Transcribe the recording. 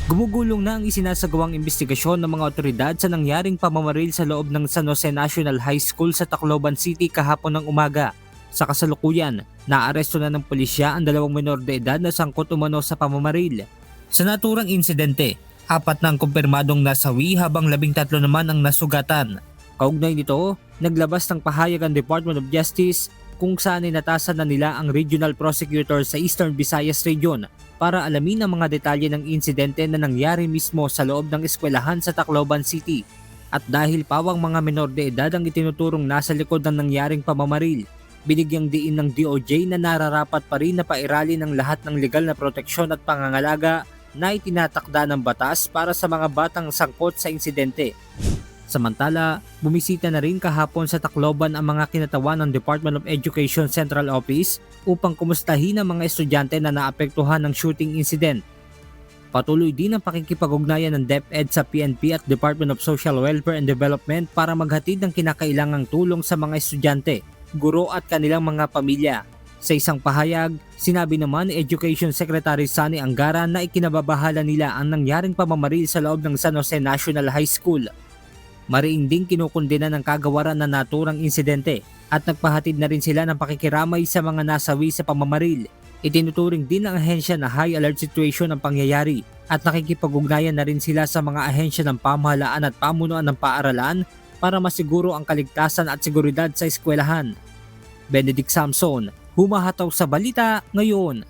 Gumugulong na ang isinasagawang investigasyon ng mga otoridad sa nangyaring pamamaril sa loob ng San Jose National High School sa Tacloban City kahapon ng umaga. Sa kasalukuyan, naaresto na ng pulisya ang 2 menor de edad na sangkot umano sa pamamaril. Sa naturang insidente, 4 na ang kumpirmadong nasawi habang 13 naman ang nasugatan. Kaugnay nito, naglabas ng pahayag ang Department of Justice kung saan inatasan na nila ang Regional Prosecutor sa Eastern Visayas Region para alamin ang mga detalye ng insidente na nangyari mismo sa loob ng eskwelahan sa Tacloban City. At dahil pawang mga menor de edad ang itinuturong nasa likod ng nangyaring pamamaril, binigyang diin ng DOJ na nararapat pa rin na pairalin ang lahat ng legal na proteksyon at pangangalaga na itinatakda ng batas para sa mga batang sangkot sa insidente. Samantala, bumisita na rin kahapon sa Tacloban ang mga kinatawan ng Department of Education Central Office upang kumustahin ang mga estudyante na naapektuhan ng shooting incident. Patuloy din ang pakikipag-ugnayan ng DepEd sa PNP at Department of Social Welfare and Development para maghatid ng kinakailangang tulong sa mga estudyante, guro at kanilang mga pamilya. Sa isang pahayag, sinabi naman ni Education Secretary Sunny Angara na ikinababahala nila ang nangyaring pamamaril sa loob ng San Jose National High School. Mariing ding kinukundina ng kagawaran na naturang insidente at nagpahatid na rin sila ng pakikiramay sa mga nasawi sa pamamaril. Itinuturing din ng ahensya na high alert situation ang pangyayari at nakikipag-ugnayan na rin sila sa mga ahensya ng pamahalaan at pamunuan ng paaralan para masiguro ang kaligtasan at seguridad sa eskwelahan. Benedict Samson, humahataw sa balita ngayon.